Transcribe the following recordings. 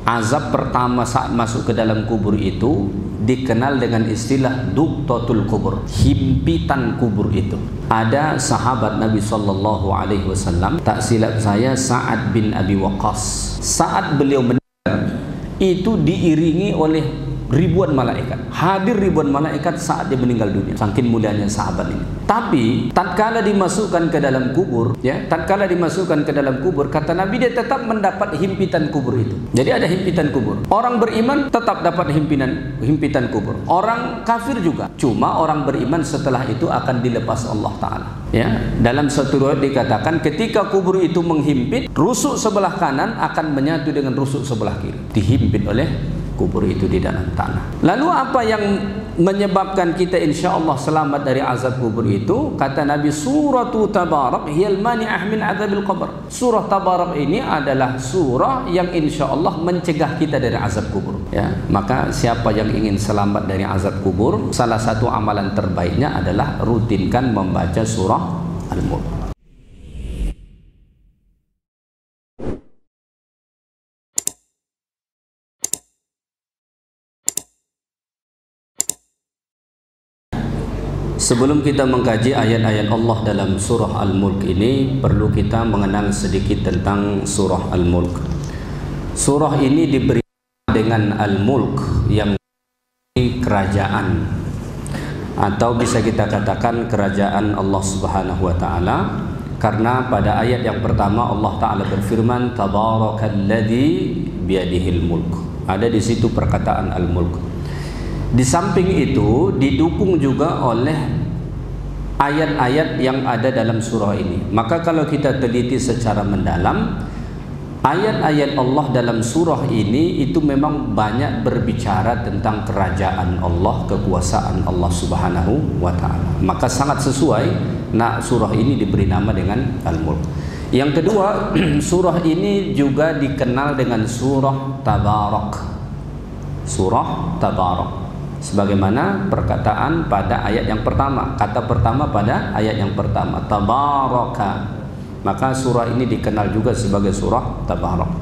Azab pertama saat masuk ke dalam kubur itu dikenal dengan istilah duqtatul kubur, himpitan kubur itu. Ada sahabat Nabi sallallahu alaihi wasallam, tak silap saya Sa'ad bin Abi Waqqas. Saat beliau meninggal itu diiringi oleh ribuan malaikat. Hadir ribuan malaikat saat dia meninggal dunia. Saking mulianya sahabat ini. Tapi tatkala dimasukkan ke dalam kubur, tatkala dimasukkan ke dalam kubur, kata Nabi, dia tetap mendapat himpitan kubur itu. Jadi ada himpitan kubur. Orang beriman tetap dapat himpitan kubur. Orang kafir juga. Cuma orang beriman setelah itu akan dilepas Allah Ta'ala. Dalam satu riwayat dikatakan ketika kubur itu menghimpit, rusuk sebelah kanan akan menyatu dengan rusuk sebelah kiri. Dihimpit oleh kubur itu di dalam tanah. Lalu apa yang menyebabkan kita insya Allah selamat dari azab kubur itu? Kata Nabi, suratu Tabarak hiyal mani'ah min azabil qabr. Surah Tabarak ini adalah surah yang insya Allah mencegah kita dari azab kubur. Maka siapa yang ingin selamat dari azab kubur, salah satu amalan terbaiknya adalah rutinkan membaca surah Al-Mulk. Sebelum kita mengkaji ayat-ayat Allah dalam surah Al-Mulk ini, perlu kita mengenal sedikit tentang surah Al-Mulk. Surah ini diberi dengan Al-Mulk yang kerajaan, atau bisa kita katakan kerajaan Allah Subhanahu wa Ta'ala, karena pada ayat yang pertama Allah Ta'ala berfirman Tabarakalladzi biyadihil mulk. Ada di situ perkataan Al-Mulk. Di samping itu didukung juga oleh ayat-ayat yang ada dalam surah ini. Maka kalau kita teliti secara mendalam, ayat-ayat Allah dalam surah ini itu memang banyak berbicara tentang kerajaan Allah, kekuasaan Allah Subhanahu wa Ta'ala. Maka sangat sesuai surah ini diberi nama dengan Al-Mulk. Yang kedua, surah ini juga dikenal dengan surah Tabarak. Surah Tabarak, sebagaimana perkataan pada ayat yang pertama, kata pertama pada ayat yang pertama, Tabaraka. Maka surah ini dikenal juga sebagai surah Tabarak.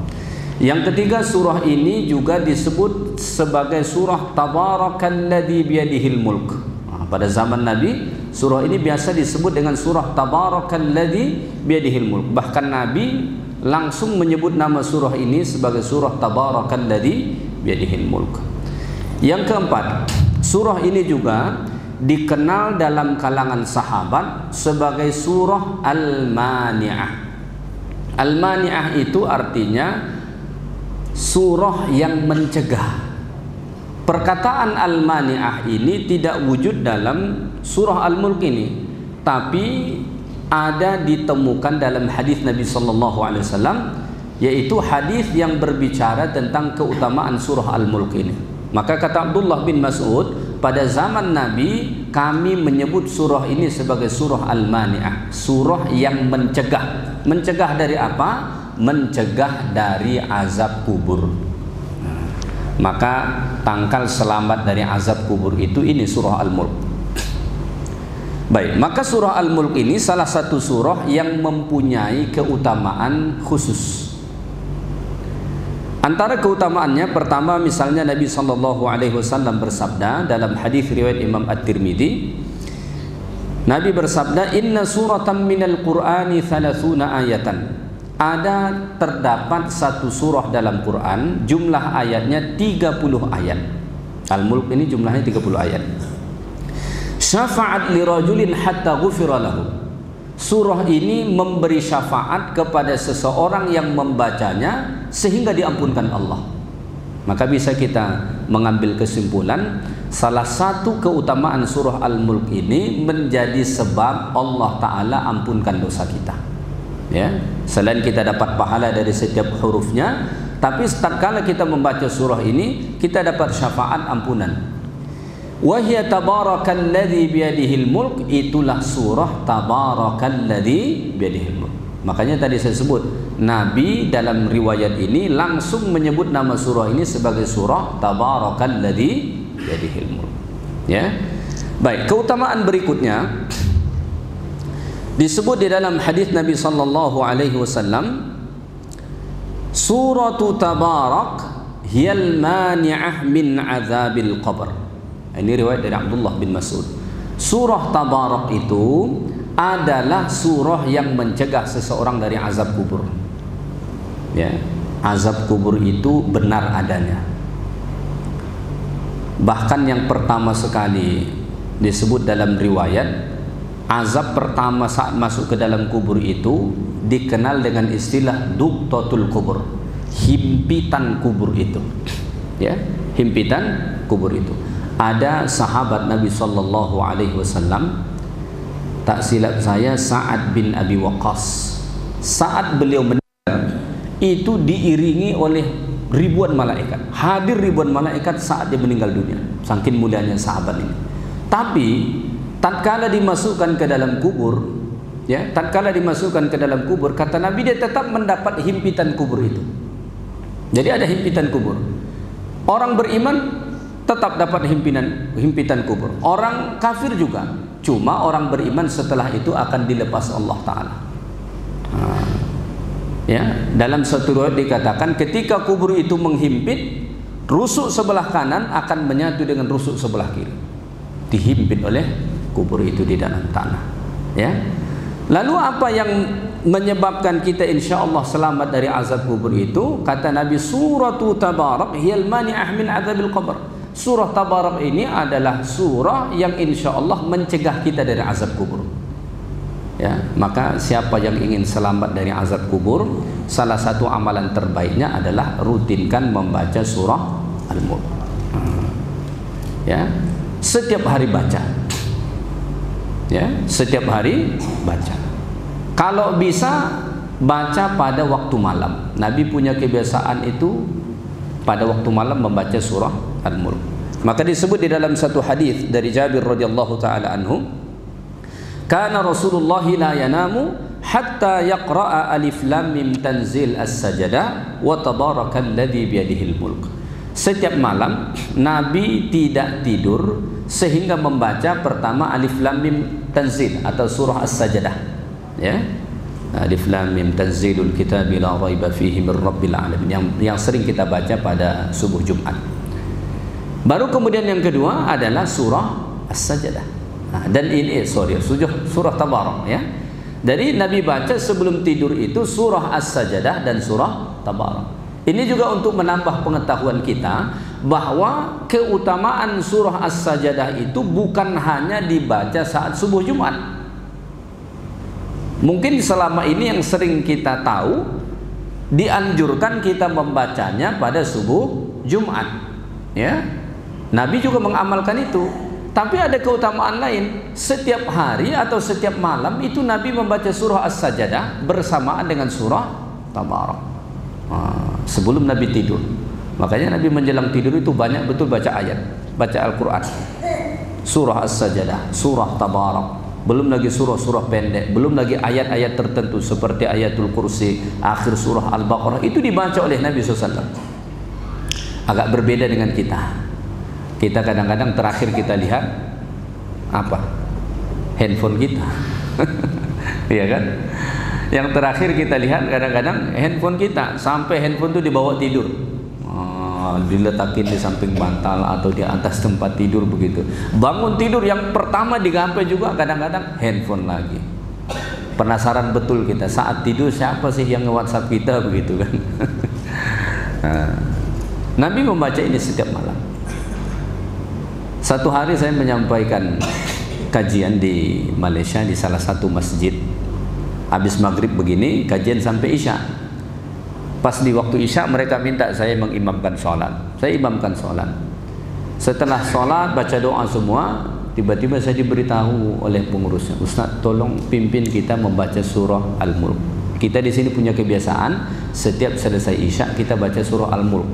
Yang ketiga, surah ini juga disebut sebagai surah Tabarakalladzi biyadihil mulk. Pada zaman Nabi, surah ini biasa disebut dengan surah Tabarakalladzi biyadihil mulk. Bahkan Nabi langsung menyebut nama surah ini sebagai surah Tabarakalladzi biyadihil mulk. Yang keempat, surah ini juga dikenal dalam kalangan sahabat sebagai surah Al-Mani'ah. Al-Mani'ah itu artinya surah yang mencegah. Perkataan Al-Mani'ah ini tidak wujud dalam surah Al-Mulk ini, tapi ada ditemukan dalam hadis Nabi sallallahu alaihi wasallam, yaitu hadis yang berbicara tentang keutamaan surah Al-Mulk ini. Maka kata Abdullah bin Mas'ud, pada zaman Nabi kami menyebut surah ini sebagai surah Al-Mani'ah, surah yang mencegah. Mencegah dari apa? Mencegah dari azab kubur. Maka tangkal selamat dari azab kubur itu ini surah Al-Mulk. Baik, maka surah Al-Mulk ini salah satu surah yang mempunyai keutamaan khusus. Antara keutamaannya, pertama misalnya Nabi SAW bersabda dalam hadis riwayat Imam At-Tirmidzi, Nabi bersabda, Inna suratan minal Qur'ani 30 ayatan. Ada terdapat satu surah dalam Quran, jumlah ayatnya 30 ayat. Al-Mulk ini jumlahnya 30 ayat. Syafa'at li rajulin hatta ghufira lahu. Surah ini memberi syafaat kepada seseorang yang membacanya sehingga diampunkan Allah. Maka bisa kita mengambil kesimpulan, salah satu keutamaan surah Al-Mulk ini menjadi sebab Allah Ta'ala ampunkan dosa kita. Selain kita dapat pahala dari setiap hurufnya, tapi tatkala kita membaca surah ini, kita dapat syafaat ampunan. Wahya tabarakalladzi biyadihil mulk, itulah surah tabarakalladzi biyadihil mulk. Makanya tadi saya sebut, Nabi dalam riwayat ini langsung menyebut nama surah ini sebagai surah tabarakalladzi biyadihil mulk. Baik, keutamaan berikutnya disebut di dalam hadis Nabi sallallahu alaihi wasallam, suratu Tabarak hiyal mani'ah min azabil qabr. Ini riwayat dari Abdullah bin Mas'ud. Surah Tabarak itu adalah surah yang mencegah seseorang dari azab kubur. Ya, azab kubur itu benar adanya. Bahkan yang pertama sekali disebut dalam riwayat, azab pertama saat masuk ke dalam kubur itu dikenal dengan istilah duqtatul kubur, himpitan kubur itu. Ya, himpitan kubur itu. Ada sahabat Nabi sallallahu alaihi wasallam, tak silap saya Sa'ad bin Abi Waqqas, saat beliau meninggal itu diiringi oleh ribuan malaikat, hadir ribuan malaikat saat dia meninggal dunia, saking mulianya sahabat ini. Tapi tatkala dimasukkan ke dalam kubur, ya, tatkala dimasukkan ke dalam kubur, kata Nabi, dia tetap mendapat himpitan kubur itu. Jadi ada himpitan kubur. Orang beriman tetap dapat himpitan kubur. Orang kafir juga. Cuma orang beriman setelah itu akan dilepas Allah Ta'ala. Ya, dalam satu riwayat dikatakan ketika kubur itu menghimpit, rusuk sebelah kanan akan menyatu dengan rusuk sebelah kiri, dihimpit oleh kubur itu di dalam tanah. Ya. Lalu apa yang menyebabkan kita insya Allah selamat dari azab kubur itu? Kata Nabi, suratu Tabarak hiyal mani'ah min azabil qabr. Surah Tabarak ini adalah surah yang insya Allah mencegah kita dari azab kubur. Ya, maka siapa yang ingin selamat dari azab kubur, salah satu amalan terbaiknya adalah rutinkan membaca surah Al-Mulk. Ya, setiap hari baca. Ya, setiap hari baca. Kalau bisa baca pada waktu malam. Nabi punya kebiasaan itu pada waktu malam membaca surah Al-Mulk. Maka disebut di dalam satu hadis dari Jabir radhiyallahu taala anhu, kana Rasulullah la yanamu hatta yaqra'a alif lam mim tanzil as-sajdah wa tabarakalladzi biyadihil mulk. Setiap malam Nabi tidak tidur sehingga membaca pertama alif lam mim tanzil atau surah as-sajdah. Ya. Alif lam mim tanzilul kitabi la raiba fihi mir rabbil alamin, yang sering kita baca pada subuh Jumat. Baru kemudian yang kedua adalah surah as-sajdah. Dan ini surah Tabarak, ya. Jadi Nabi baca sebelum tidur itu surah as-sajdah dan surah Tabarak. Ini juga untuk menambah pengetahuan kita bahwa keutamaan surah as-sajdah itu bukan hanya dibaca saat subuh Jumat. Mungkin selama ini yang sering kita tahu, dianjurkan kita membacanya pada subuh Jumat, ya. Nabi juga mengamalkan itu. Tapi ada keutamaan lain. Setiap hari atau setiap malam itu Nabi membaca surah as-sajdah bersamaan dengan surah Tabarak. Sebelum Nabi tidur. Makanya Nabi menjelang tidur itu banyak betul baca ayat, baca Al-Quran. Surah as-sajdah, surah Tabarak. Belum lagi surah-surah pendek, belum lagi ayat-ayat tertentu seperti ayatul kursi, akhir surah Al-Baqarah, itu dibaca oleh Nabi SAW. Agak berbeda dengan kita. Kita kadang-kadang terakhir kita lihat apa? Handphone kita. Iya kan? Yang terakhir kita lihat kadang-kadang handphone kita, sampai handphone itu dibawa tidur. Diletakin di samping bantal atau di atas tempat tidur begitu. Bangun tidur yang pertama digapai juga kadang-kadang handphone lagi. Penasaran betul kita saat tidur siapa sih yang nge-WhatsApp kita begitu kan. Nabi membaca ini setiap malam. Satu hari saya menyampaikan kajian di Malaysia di salah satu masjid. Habis maghrib begini kajian sampai Isya. Pas di waktu Isya mereka minta saya mengimamkan sholat. Saya imamkan sholat. Setelah sholat baca doa semua, tiba-tiba saya diberitahu oleh pengurusnya, Ustaz tolong pimpin kita membaca surah Al-Mulk. Kita di sini punya kebiasaan setiap selesai Isya kita baca surah Al-Mulk.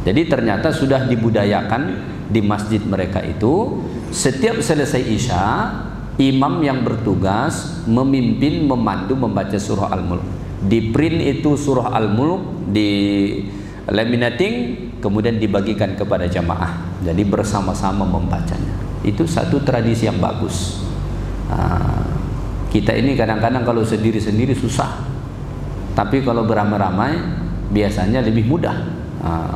Jadi ternyata sudah dibudayakan di masjid mereka itu setiap selesai Isya imam yang bertugas memimpin, memandu membaca surah Al-Mulk. Di print itu surah Al-Mulk, di laminating, kemudian dibagikan kepada jamaah. Jadi bersama-sama membacanya. Itu satu tradisi yang bagus. Kita ini kadang-kadang kalau sendiri-sendiri susah, tapi kalau beramai-ramai biasanya lebih mudah.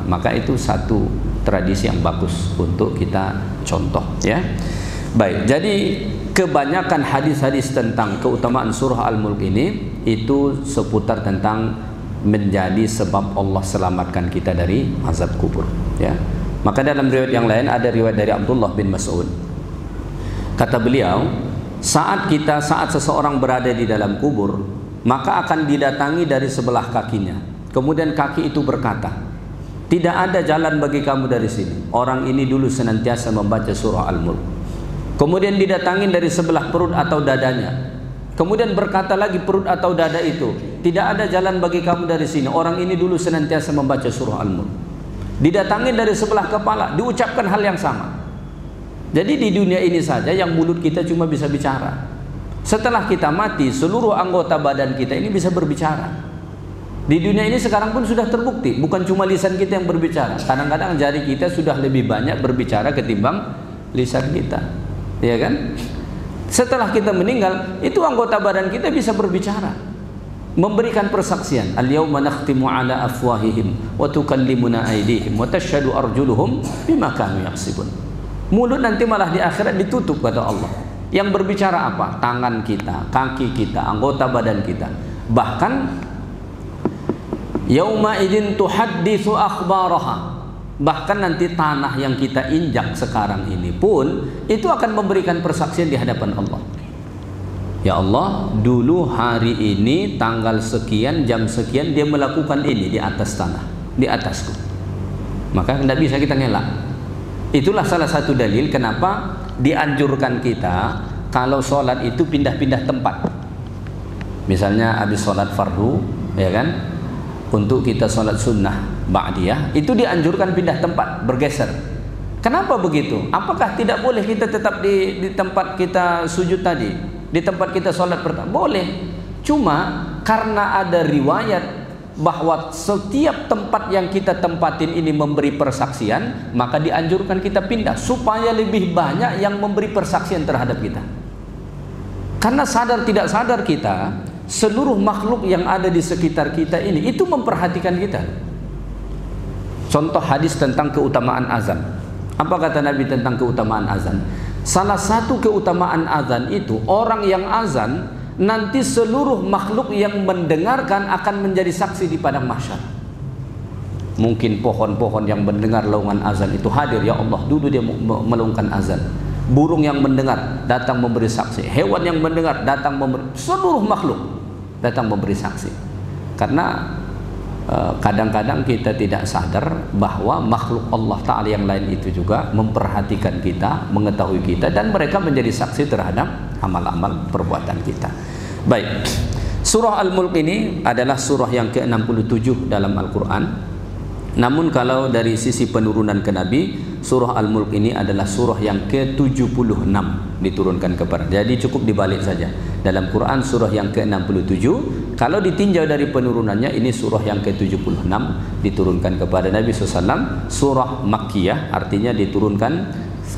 Maka itu satu tradisi yang bagus untuk kita contoh, ya. Baik, jadi kebanyakan hadis-hadis tentang keutamaan surah Al-Mulk ini itu seputar tentang menjadi sebab Allah selamatkan kita dari azab kubur, ya. Maka dalam riwayat yang lain ada riwayat dari Abdullah bin Mas'ud. Kata beliau, saat seseorang berada di dalam kubur, maka akan didatangi dari sebelah kakinya. Kemudian kaki itu berkata, tidak ada jalan bagi kamu dari sini. Orang ini dulu senantiasa membaca surah Al-Mulk. Kemudian didatangi dari sebelah perut atau dadanya. Kemudian berkata lagi perut atau dada itu, tidak ada jalan bagi kamu dari sini. Orang ini dulu senantiasa membaca surah Al-Mulk. Didatangi dari sebelah kepala, diucapkan hal yang sama. Jadi di dunia ini saja yang mulut kita cuma bisa bicara. Setelah kita mati, seluruh anggota badan kita ini bisa berbicara. Di dunia ini sekarang pun sudah terbukti, bukan cuma lisan kita yang berbicara. Kadang-kadang jari kita sudah lebih banyak berbicara ketimbang lisan kita, ya kan? Setelah kita meninggal, itu anggota badan kita bisa berbicara, memberikan persaksian. Al-yawma nakhtimu ala afwahihim wa tukallimuna aydihim wa tashhadu arjuluhum bima kanu yaksibun. Mulut nanti malah di akhirat ditutup kata Allah. Yang berbicara apa? Tangan kita, kaki kita, anggota badan kita. Bahkan yauma idzin tuhadditsu akhbaraha. Bahkan nanti tanah yang kita injak sekarang ini pun itu akan memberikan persaksian di hadapan Allah. Ya Allah, dulu hari ini tanggal sekian jam sekian dia melakukan ini di atas tanah, di atasku. Maka tidak bisa kita ngelak. Itulah salah satu dalil kenapa dianjurkan kita kalau sholat itu pindah-pindah tempat. Misalnya habis sholat fardu, ya kan, untuk kita sholat sunnah ba'diyah itu dianjurkan pindah tempat, bergeser. Kenapa begitu? Apakah tidak boleh kita tetap di tempat kita sujud tadi, di tempat kita sholat pertama? Boleh. Cuma karena ada riwayat bahwa setiap tempat yang kita tempatin ini memberi persaksian, maka dianjurkan kita pindah supaya lebih banyak yang memberi persaksian terhadap kita. Karena sadar tidak sadar kita, seluruh makhluk yang ada di sekitar kita ini itu memperhatikan kita. Contoh hadis tentang keutamaan azan. Apa kata Nabi tentang keutamaan azan? Salah satu keutamaan azan itu, orang yang azan nanti seluruh makhluk yang mendengarkan akan menjadi saksi di padang mahsyar. Mungkin pohon-pohon yang mendengar laungan azan itu hadir, ya Allah, dulu dia melaungkan azan. Burung yang mendengar datang memberi saksi. Hewan yang mendengar datang memberi, seluruh makhluk datang memberi saksi. Karena kadang-kadang kita tidak sadar bahwa makhluk Allah Ta'ala yang lain itu juga memperhatikan kita, mengetahui kita, dan mereka menjadi saksi terhadap amal-amal perbuatan kita. Baik, surah Al-Mulk ini adalah surah yang ke-67 dalam Al-Quran. Namun kalau dari sisi penurunan ke Nabi, surah Al-Mulk ini adalah surah yang ke-76 diturunkan kepada. Jadi cukup dibalik saja. Dalam Quran surah yang ke-67, kalau ditinjau dari penurunannya, ini surah yang ke-76 diturunkan kepada Nabi SAW. Surah Makkiyah, artinya diturunkan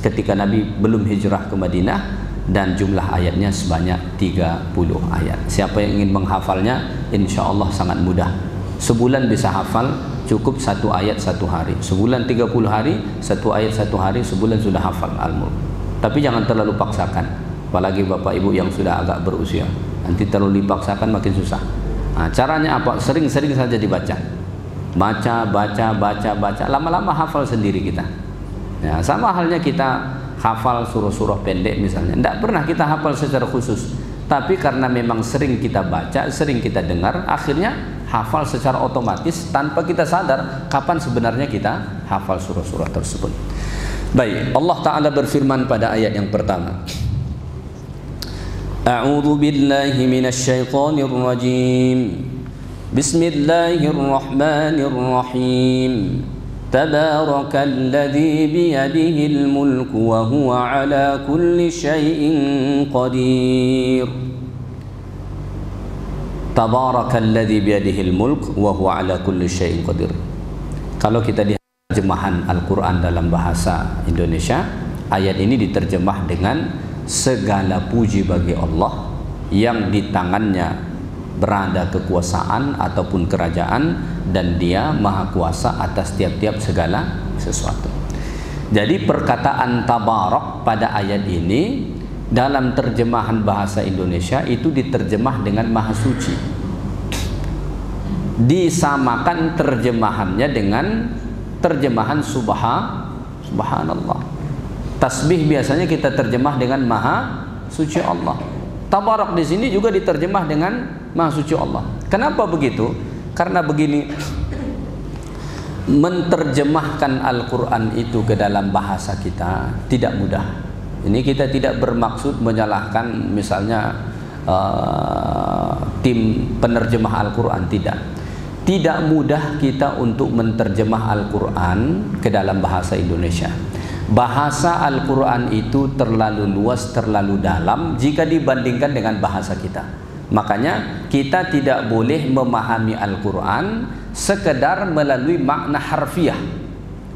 ketika Nabi belum hijrah ke Madinah, dan jumlah ayatnya sebanyak 30 ayat. Siapa yang ingin menghafalnya, insya Allah sangat mudah. Sebulan bisa hafal, cukup satu ayat satu hari. Sebulan 30 hari, satu ayat satu hari, sebulan sudah hafal Al-Mulk. Tapi jangan terlalu paksakan, apalagi bapak ibu yang sudah agak berusia. Nanti terlalu dipaksakan makin susah. Nah, caranya apa? Sering-sering saja dibaca. Baca. Lama-lama hafal sendiri kita. Ya, sama halnya kita hafal surah-surah pendek misalnya. Tidak pernah kita hafal secara khusus. Tapi karena memang sering kita baca, sering kita dengar, akhirnya hafal secara otomatis tanpa kita sadar kapan sebenarnya kita hafal surah-surah tersebut. Baik, Allah Ta'ala berfirman pada ayat yang pertama. A'udzu billahi minasyaitonir rajim. Bismillahirrahmanirrahim. Tabarakalladzi biyadihil mulku wa huwa ala kulli syai'in qadir. Tabarakalladzi biyadihil mulk wa huwa ala kulli syai'in qadir. Kalau kita lihat terjemahan Al-Quran dalam bahasa Indonesia, ayat ini diterjemah dengan segala puji bagi Allah yang di tangannya berada kekuasaan ataupun kerajaan, dan Dia maha kuasa atas tiap-tiap segala sesuatu. Jadi perkataan tabarak pada ayat ini dalam terjemahan bahasa Indonesia itu diterjemah dengan maha suci. Disamakan terjemahannya dengan terjemahan subhanallah. Tasbih biasanya kita terjemah dengan maha suci Allah. Tabarak di sini juga diterjemah dengan maha suci Allah. Kenapa begitu? Karena begini, menterjemahkan Al-Quran itu ke dalam bahasa kita tidak mudah. Ini kita tidak bermaksud menyalahkan misalnya tim penerjemah Al-Quran, tidak. Tidak mudah kita untuk menterjemah Al-Quran ke dalam bahasa Indonesia. Bahasa Al-Quran itu terlalu luas, terlalu dalam jika dibandingkan dengan bahasa kita. Makanya kita tidak boleh memahami Al-Quran sekedar melalui makna harfiah.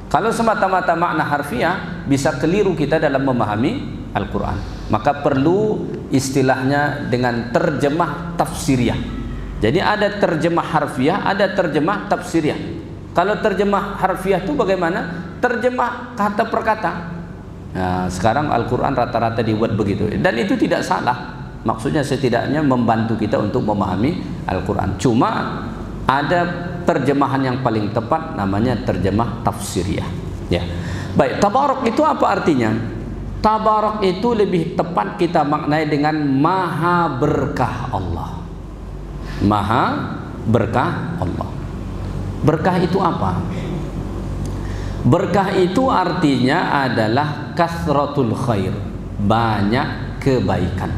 Kalau semata-mata makna harfiah, bisa keliru kita dalam memahami Al-Quran. Maka perlu istilahnya dengan terjemah tafsiriah. Jadi ada terjemah harfiah, ada terjemah tafsiriah. Kalau terjemah harfiah itu bagaimana? Terjemah kata per kata. Nah, sekarang Al-Quran rata-rata dibuat begitu, dan itu tidak salah. Maksudnya setidaknya membantu kita untuk memahami Al-Quran. Cuma ada terjemahan yang paling tepat, namanya terjemah tafsiriyah. Ya. Baik, tabarak itu apa artinya? Tabarak itu lebih tepat kita maknai dengan maha berkah Allah. Maha berkah Allah. Berkah itu apa? Berkah itu artinya adalah kasratul khair, banyak kebaikan.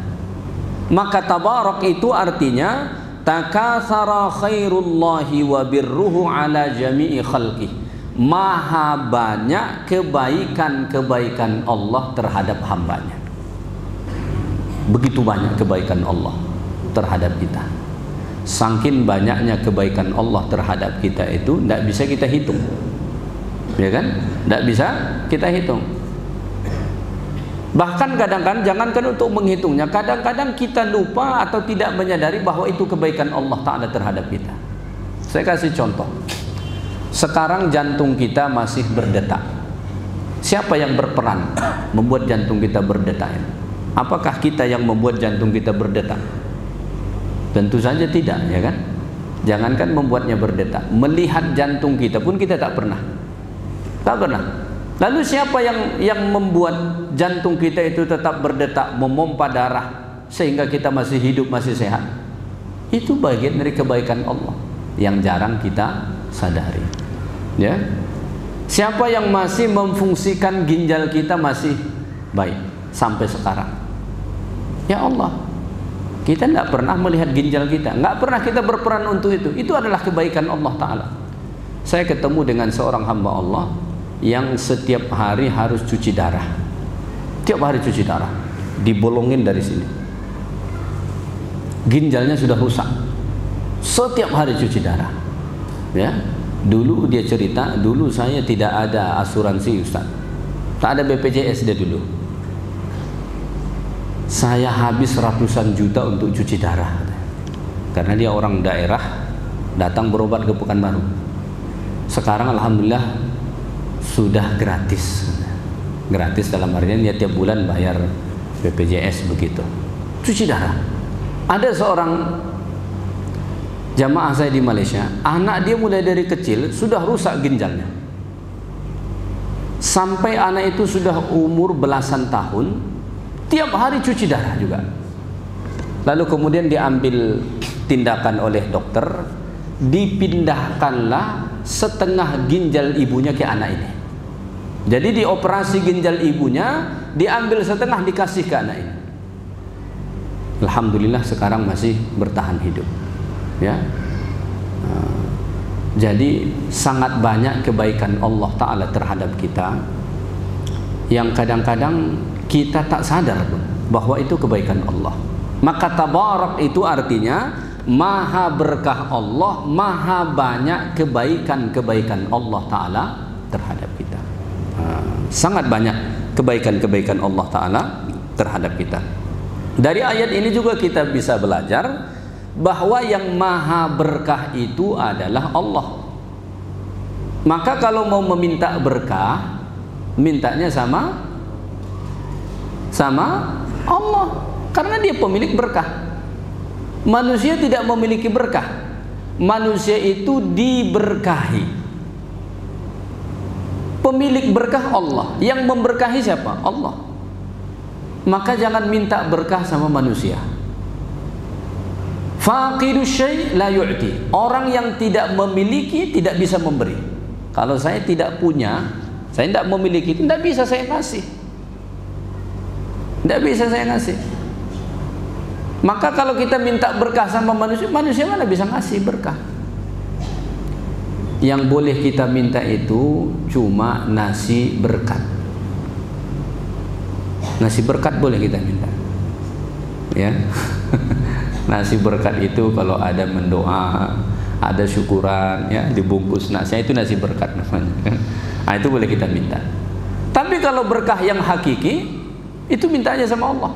Maka tabarak itu artinya takatsara khairullahi wa birruhu ala jami'i khalqih. Maha banyak kebaikan-kebaikan Allah terhadap hambanya. Begitu banyak kebaikan Allah terhadap kita. Saking banyaknya kebaikan Allah terhadap kita itu tidak bisa kita hitung. Ya kan? Tidak bisa kita hitung. Bahkan kadang-kadang, jangankan untuk menghitungnya, kadang-kadang kita lupa atau tidak menyadari bahwa itu kebaikan Allah Ta'ala terhadap kita. Saya kasih contoh. Sekarang jantung kita masih berdetak. Siapa yang berperan membuat jantung kita berdetak? Apakah kita yang membuat jantung kita berdetak? Tentu saja tidak, ya kan? Jangankan membuatnya berdetak, melihat jantung kita pun kita tak pernah. Tak pernah. Lalu siapa yang membuat jantung kita itu tetap berdetak, memompa darah sehingga kita masih hidup, masih sehat? Itu bagian dari kebaikan Allah yang jarang kita sadari. Ya. Siapa yang masih memfungsikan ginjal kita masih baik sampai sekarang? Ya Allah. Kita tidak pernah melihat ginjal kita, nggak pernah kita berperan untuk itu. Itu adalah kebaikan Allah Ta'ala. Saya ketemu dengan seorang hamba Allah yang setiap hari harus cuci darah. Tiap hari cuci darah, dibolongin dari sini. Ginjalnya sudah rusak. Setiap hari cuci darah. Ya, dulu dia cerita, dulu saya tidak ada asuransi Ustaz, tak ada BPJS dia dulu. Saya habis ratusan juta untuk cuci darah, karena dia orang daerah, datang berobat ke Pekanbaru. Sekarang alhamdulillah sudah gratis. Gratis dalam artian dia tiap bulan bayar BPJS begitu. Cuci darah. Ada seorang jamaah saya di Malaysia, anak dia mulai dari kecil sudah rusak ginjalnya. Sampai anak itu sudah umur belasan tahun, tiap hari cuci darah juga. Lalu kemudian diambil tindakan oleh dokter, dipindahkanlah setengah ginjal ibunya ke anak ini. Jadi dioperasi ginjal ibunya, diambil setengah dikasih ke anak ini. Alhamdulillah sekarang masih bertahan hidup. Ya. Jadi sangat banyak kebaikan Allah Ta'ala terhadap kita yang kadang-kadang kita tak sadar pun bahwa itu kebaikan Allah. Maka tabarak itu artinya maha berkah Allah, maha banyak kebaikan-kebaikan Allah Ta'ala terhadap kita. Sangat banyak kebaikan-kebaikan Allah Ta'ala terhadap kita. Dari ayat ini juga kita bisa belajar bahwa yang maha berkah itu adalah Allah. Maka kalau mau meminta berkah, mintanya sama Allah, karena dia pemilik berkah. Manusia tidak memiliki berkah. Manusia itu diberkahi. Pemilik berkah Allah. Yang memberkahi siapa? Allah. Maka jangan minta berkah sama manusia. Faqidu syai' la yu'ti. Orang yang tidak memiliki tidak bisa memberi. Kalau saya tidak punya, saya tidak memiliki, tidak bisa saya kasih. Tidak bisa saya kasih. Maka kalau kita minta berkah sama manusia, manusia mana bisa ngasih berkah? Yang boleh kita minta itu cuma nasi berkat. Nasi berkat boleh kita minta, ya. Nasi berkat itu kalau ada mendoa, ada syukuran, ya, dibungkus nasi, itu nasi berkat namanya. Nah, itu boleh kita minta. Tapi kalau berkah yang hakiki, itu mintanya sama Allah.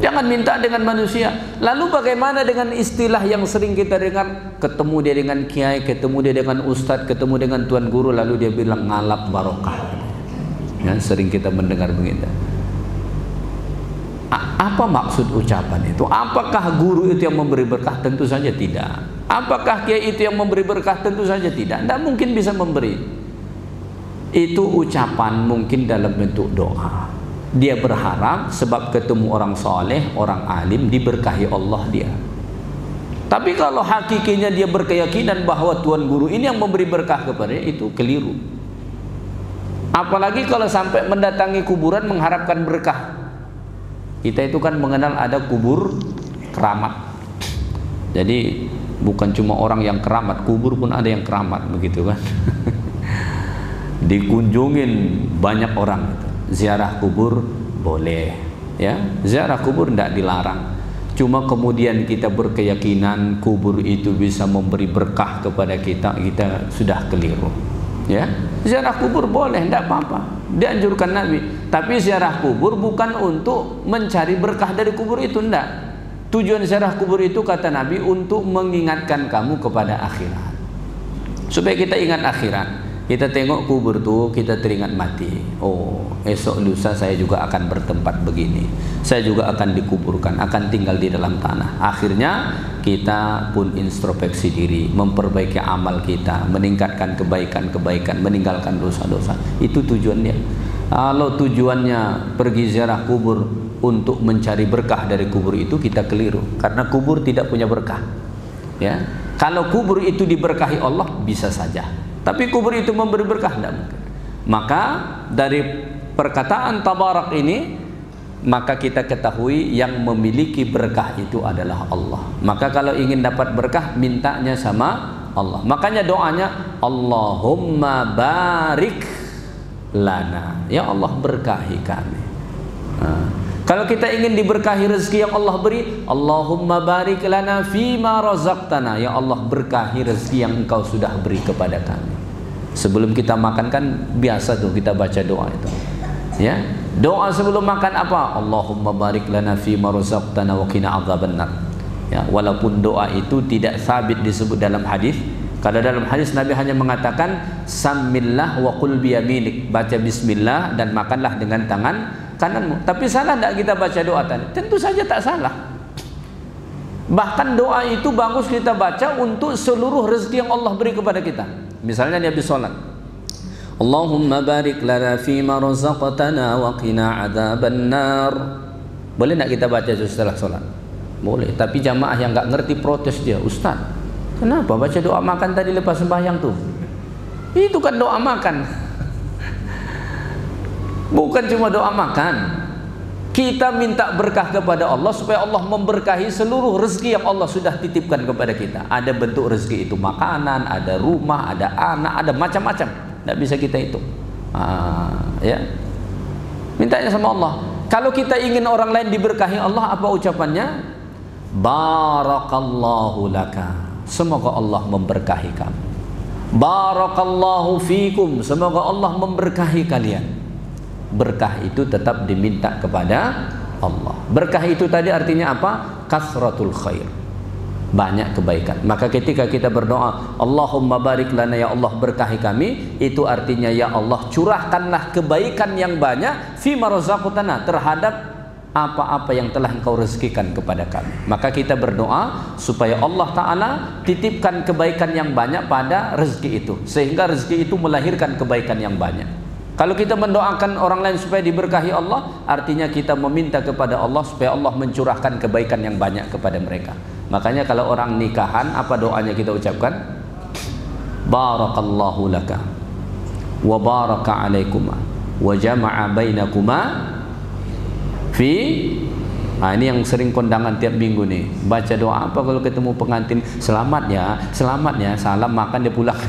Jangan minta dengan manusia. Lalu bagaimana dengan istilah yang sering kita dengar? Ketemu dia dengan kiai, ketemu dia dengan ustadz, ketemu dengan tuan guru, lalu dia bilang ngalap barokah. Ya, sering kita mendengar begitu. Apa maksud ucapan itu? Apakah guru itu yang memberi berkah? Tentu saja tidak. Apakah kiai itu yang memberi berkah? Tentu saja tidak. Tidak mungkin bisa memberi. Itu ucapan mungkin dalam bentuk doa. Dia berharap sebab ketemu orang soleh, orang alim, diberkahi Allah dia. Tapi kalau hakikinya dia berkeyakinan bahwa tuan guru ini yang memberi berkah kepada dia, itu keliru. Apalagi kalau sampai mendatangi kuburan mengharapkan berkah. Kita itu kan mengenal ada kubur keramat. Jadi bukan cuma orang yang keramat, kubur pun ada yang keramat, begitu kan. Dikunjungin banyak orang. Ziarah kubur boleh, ya, ziarah kubur tidak dilarang. Cuma kemudian kita berkeyakinan kubur itu bisa memberi berkah kepada kita, kita sudah keliru, ya. Ziarah kubur boleh, tidak apa-apa, dianjurkan Nabi. Tapi ziarah kubur bukan untuk mencari berkah dari kubur itu, tidak. Tujuan ziarah kubur itu kata Nabi untuk mengingatkan kamu kepada akhirat, supaya kita ingat akhirat. Kita tengok kubur tuh, kita teringat mati. Oh, esok lusa saya juga akan bertempat begini. Saya juga akan dikuburkan, akan tinggal di dalam tanah. Akhirnya kita pun introspeksi diri, memperbaiki amal kita, meningkatkan kebaikan-kebaikan, meninggalkan dosa-dosa. Itu tujuannya. Kalau tujuannya pergi ziarah kubur untuk mencari berkah dari kubur itu, kita keliru. Karena kubur tidak punya berkah. Ya, kalau kubur itu diberkahi Allah bisa saja. Tapi kubur itu memberi berkah, tidak mungkin. Maka dari perkataan tabarak ini, maka kita ketahui yang memiliki berkah itu adalah Allah. Maka kalau ingin dapat berkah, mintanya sama Allah. Makanya doanya Allahumma barik lana, ya Allah berkahi kami. Kalau kita ingin diberkahi rezeki yang Allah beri, Allahumma barik lana fima razaqtana, ya Allah berkahi rezeki yang Engkau sudah beri kepada kami. Sebelum kita makan kan biasa tuh kita baca doa itu, ya. Doa sebelum makan apa? Allahumma barik lana fima razaqtana wa qina adzabannar. Ya, walaupun doa itu tidak sabit disebut dalam hadis. Kalau dalam hadis Nabi hanya mengatakan samillah wa qul biyaminik, baca bismillah dan makanlah dengan tangan kananmu. Tapi salah tidak kita baca doa tadi? Tentu saja tak salah. Bahkan doa itu bagus kita baca untuk seluruh rezeki yang Allah beri kepada kita. Misalnya dia habis sholat, Allahumma barik lana fima razaqtana wa qina adzabannar. Boleh tidak kita baca itu setelah sholat? Boleh. Tapi jamaah yang nggak ngerti protes dia, Ustaz, kenapa baca doa makan tadi lepas sembahyang tuh? Itu kan doa makan. Bukan cuma doa makan. Kita minta berkah kepada Allah supaya Allah memberkahi seluruh rezeki yang Allah sudah titipkan kepada kita. Ada bentuk rezeki itu makanan, ada rumah, ada anak, ada macam-macam. Tidak bisa kita hitung. Ya. Mintanya sama Allah. Kalau kita ingin orang lain diberkahi Allah, apa ucapannya? Barakallahu laka. Semoga Allah memberkahi kamu. Barakallahu fikum. Semoga Allah memberkahi kalian. Berkah itu tetap diminta kepada Allah. Berkah itu tadi artinya apa? kasratul khair, banyak kebaikan. Maka ketika kita berdoa, Allahumma barik lana, ya Allah berkahi kami, itu artinya ya Allah curahkanlah kebaikan yang banyak fi marzaqtana, terhadap apa-apa yang telah Engkau rezekikan kepada kami. Maka kita berdoa supaya Allah Ta'ala titipkan kebaikan yang banyak pada rezeki itu, sehingga rezeki itu melahirkan kebaikan yang banyak. Kalau kita mendoakan orang lain supaya diberkahi Allah, artinya kita meminta kepada Allah supaya Allah mencurahkan kebaikan yang banyak kepada mereka. Makanya kalau orang nikahan, apa doanya kita ucapkan? Barakallahu laka wa baraka alaikuma wa jama'a bainakuma fi. Nah, ini yang sering kondangan tiap minggu nih. Baca doa apa kalau ketemu pengantin? Selamat ya, salam makan dia pulang.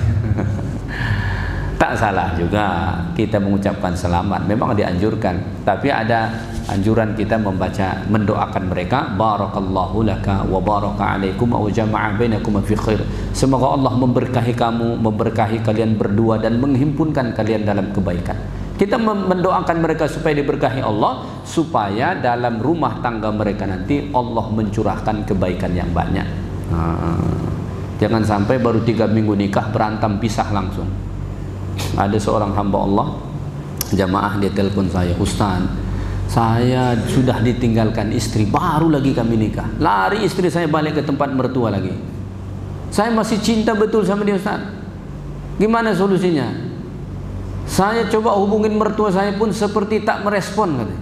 Tak salah juga kita mengucapkan selamat, memang dianjurkan, tapi ada anjuran kita mendoakan mereka, barakallahu laka wa baraka alaikum wa jama'a bainakum fi khair. Semoga Allah memberkahi kamu, memberkahi kalian berdua dan menghimpunkan kalian dalam kebaikan. Kita mendoakan mereka supaya diberkahi Allah, supaya dalam rumah tangga mereka nanti Allah mencurahkan kebaikan yang banyak. Jangan sampai baru 3 minggu nikah berantem pisah langsung. Ada seorang hamba Allah jamaah, dia telepon saya, Ustaz, saya sudah ditinggalkan istri, baru lagi kami nikah, lari istri saya balik ke tempat mertua lagi. Saya masih cinta betul sama dia Ustaz, gimana solusinya? Saya coba hubungin mertua saya pun seperti tak merespon katanya.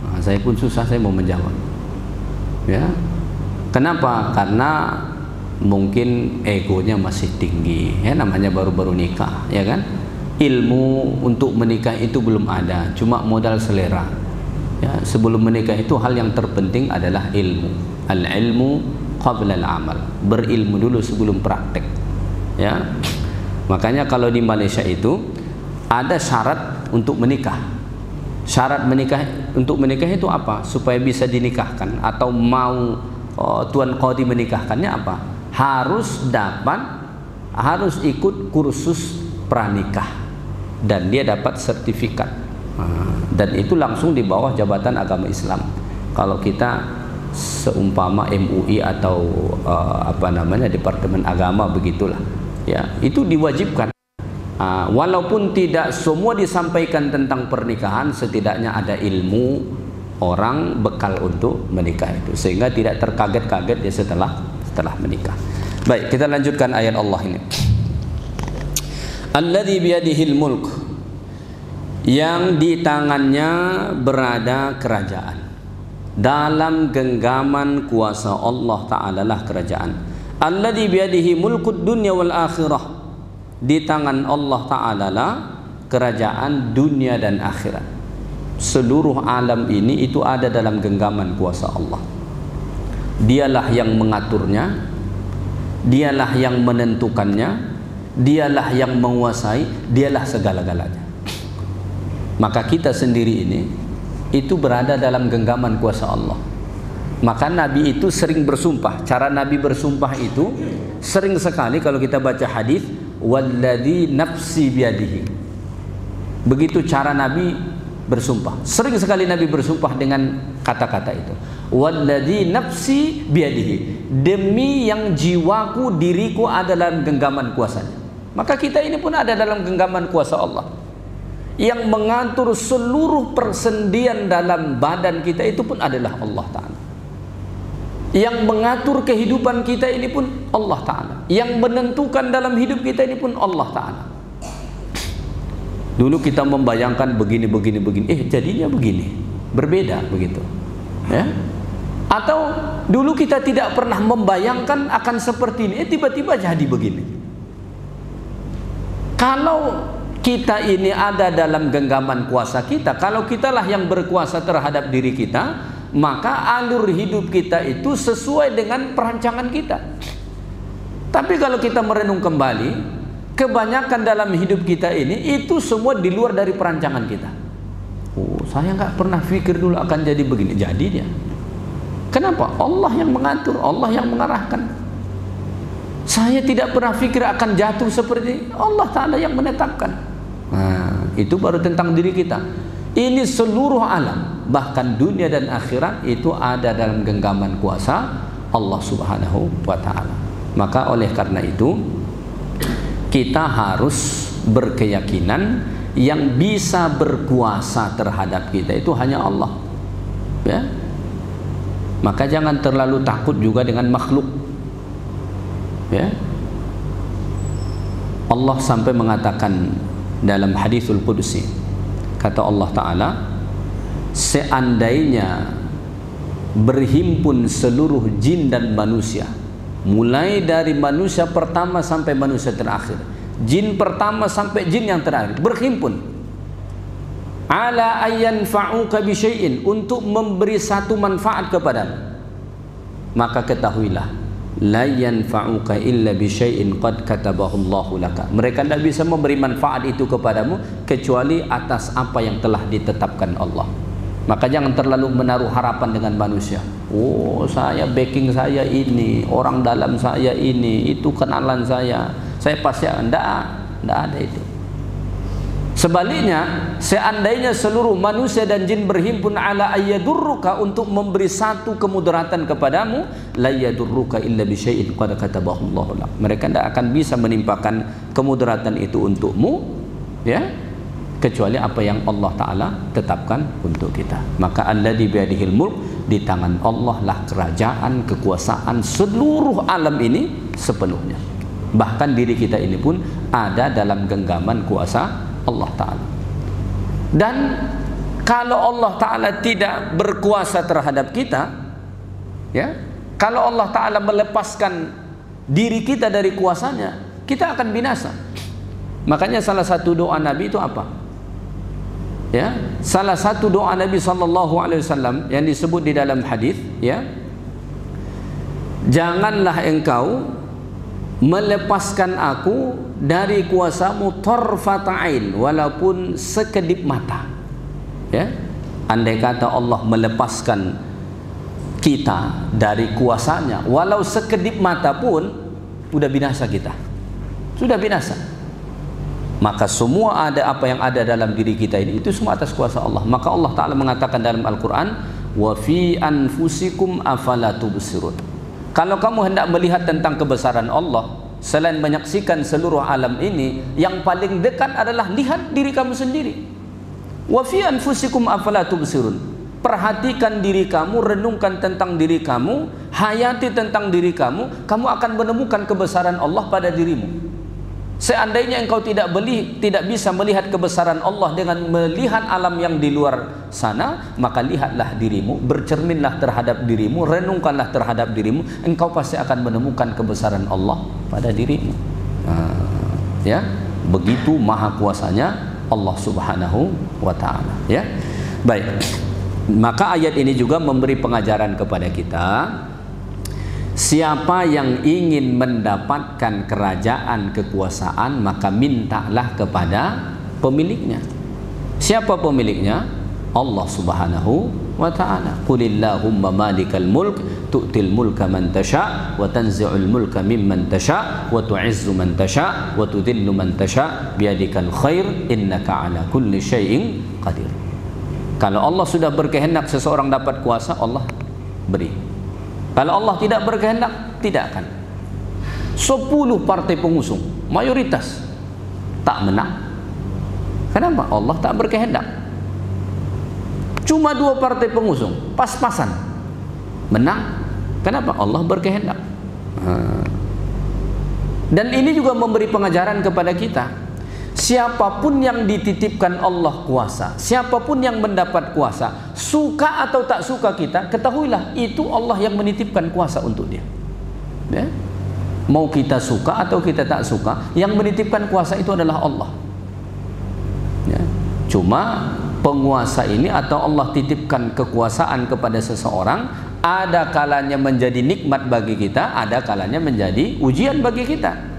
Nah, saya pun susah, saya mau menjawab. Ya, kenapa? Karena mungkin egonya masih tinggi, ya, namanya baru-baru nikah, ya kan? Ilmu untuk menikah itu belum ada, cuma modal selera. Ya, sebelum menikah itu hal yang terpenting adalah ilmu. Al-ilmu qabla al-amal, berilmu dulu sebelum praktek. Ya, makanya kalau di Malaysia itu ada syarat untuk menikah. Syarat untuk menikah itu apa? Supaya bisa dinikahkan atau mau tuan qadi menikahkannya apa? Harus ikut kursus pranikah dan dia dapat sertifikat, dan itu langsung di bawah Jabatan Agama Islam. Kalau kita seumpama MUI atau Departemen Agama begitulah, ya, itu diwajibkan. Walaupun tidak semua disampaikan tentang pernikahan, setidaknya ada ilmu orang bekal untuk menikah itu, sehingga tidak terkaget-kaget dia setelah menikah. Baik, kita lanjutkan ayat Allah ini. Alladzi biyadihil mulk, yang di tangannya berada kerajaan, dalam genggaman kuasa Allah Ta'ala lah kerajaan. Alladzi biyadihi mulkud dunya wal akhirah, di tangan Allah Ta'ala lah kerajaan dunia dan akhirat. Seluruh alam ini itu ada dalam genggaman kuasa Allah. Dialah yang mengaturnya, dialah yang menentukannya, dialah yang menguasai, dialah segala-galanya. Maka kita sendiri ini itu berada dalam genggaman kuasa Allah. Maka Nabi itu sering bersumpah. Cara Nabi bersumpah itu sering sekali kalau kita baca hadis, walladzi nafsi biadihi. Begitu cara Nabi bersumpah. Sering sekali Nabi bersumpah dengan kata-kata itu. Walladzi nafsi biadihi, demi yang jiwaku, diriku ada dalam genggaman kuasanya. Maka kita ini pun ada dalam genggaman kuasa Allah, yang mengatur seluruh persendian dalam badan kita itu pun adalah Allah Ta'ala. Yang mengatur kehidupan kita ini pun Allah Ta'ala. Yang menentukan dalam hidup kita ini pun Allah Ta'ala. Dulu kita membayangkan begini, jadinya begini, berbeda begitu, ya. Atau dulu kita tidak pernah membayangkan akan seperti ini, tiba-tiba jadi begini. Kalau kita ini ada dalam genggaman kuasa kita, kalau kitalah yang berkuasa terhadap diri kita, maka alur hidup kita itu sesuai dengan perancangan kita. Tapi kalau kita merenung kembali, kebanyakan dalam hidup kita ini itu semua di luar dari perancangan kita. Oh, saya nggak pernah pikir dulu akan jadi begini, jadi dia. Kenapa? Allah yang mengatur, Allah yang mengarahkan. Saya tidak pernah pikir akan jatuh seperti ini, Allah Ta'ala yang menetapkan. Nah, itu baru tentang diri kita. Ini seluruh alam. bahkan dunia dan akhirat itu ada dalam genggaman kuasa Allah Subhanahu wa ta'ala. Maka oleh karena itu kita harus berkeyakinan yang bisa berkuasa terhadap kita itu hanya Allah, ya. Maka jangan terlalu takut juga dengan makhluk, ya. Allah sampai mengatakan dalam hadithul qudsi, kata Allah Ta'ala, seandainya berhimpun seluruh jin dan manusia, mulai dari manusia pertama sampai manusia terakhir, jin pertama sampai jin yang terakhir, berhimpun ala ayyanfa'uka bisyai'in, untuk memberi satu manfaat kepadamu, maka ketahuilah la yanfa'uka illa bisyai'in qad katabahu Allahu laka, mereka tidak bisa memberi manfaat itu kepadamu kecuali atas apa yang telah ditetapkan Allah. Maka jangan terlalu menaruh harapan dengan manusia. Oh, saya backing saya ini, orang dalam saya ini, itu kenalan saya pasti tidak ada itu. Sebaliknya, seandainya seluruh manusia dan jin berhimpun ala ayyadurruka, untuk memberi satu kemudaratan kepadamu, la yadurruka illa bisyai'in qad katabahu Allahu lak, mereka tidak akan bisa menimpakan kemudaratan itu untukmu, ya, kecuali apa yang Allah Ta'ala tetapkan untuk kita. Maka alladzi biyadihil mulk, di tangan Allah lah kerajaan, kekuasaan seluruh alam ini sepenuhnya. Bahkan diri kita ini pun ada dalam genggaman kuasa Allah Ta'ala. Dan kalau Allah Ta'ala tidak berkuasa terhadap kita, ya, kalau Allah Ta'ala melepaskan diri kita dari kuasanya, kita akan binasa. Makanya salah satu doa Nabi itu apa? Ya, salah satu doa Nabi SAW yang disebut di dalam hadis, ya, janganlah engkau melepaskan aku dari kuasamu tarfata ain, walaupun sekedip mata, ya. Andai kata Allah melepaskan kita dari kuasanya walau sekedip mata pun, sudah binasa kita, sudah binasa. Maka semua apa yang ada dalam diri kita ini, itu semua atas kuasa Allah. Maka Allah Ta'ala mengatakan dalam Al-Quran, wa fi anfusikum afala tubsirun, kalau kamu hendak melihat tentang kebesaran Allah, selain menyaksikan seluruh alam ini, yang paling dekat adalah lihat diri kamu sendiri. Wa fi anfusikum afala tubsirun, perhatikan diri kamu, renungkan tentang diri kamu, hayati tentang diri kamu, kamu akan menemukan kebesaran Allah pada dirimu. Seandainya engkau tidak bisa melihat kebesaran Allah dengan melihat alam yang di luar sana, maka lihatlah dirimu, bercerminlah terhadap dirimu, renungkanlah terhadap dirimu, engkau pasti akan menemukan kebesaran Allah pada dirimu. Ya, begitu maha kuasanya Allah Subhanahu wa ta'ala, ya. Baik, maka ayat ini juga memberi pengajaran kepada kita, siapa yang ingin mendapatkan kerajaan, kekuasaan, maka mintalah kepada pemiliknya. Siapa pemiliknya? Allah Subhanahu wa ta'ala. Qulillahumma malikal mulk tu'til mulka man tasha' wa tanzi'ul mulka mimman tasha' wa tu'izzu man tasha' wa tudhillu man tasha' biyadikal khair innaka ala kulli syai'in qadir. Kalau Allah sudah berkehendak seseorang dapat kuasa, Allah beri. Kalau Allah tidak berkehendak, tidak akan. 10 partai pengusung, mayoritas tak menang. Kenapa? Allah tak berkehendak. Cuma 2 partai pengusung, pas-pasan menang. Kenapa? Allah berkehendak. Dan ini juga memberi pengajaran kepada kita. Siapapun yang dititipkan Allah kuasa, siapapun yang mendapat kuasa, suka atau tak suka kita, ketahuilah itu Allah yang menitipkan kuasa untuk dia, ya? Mau kita suka atau kita tak suka, yang menitipkan kuasa itu adalah Allah, ya? Cuma penguasa ini atau Allah titipkan kekuasaan kepada seseorang, ada kalanya menjadi nikmat bagi kita, ada kalanya menjadi ujian bagi kita.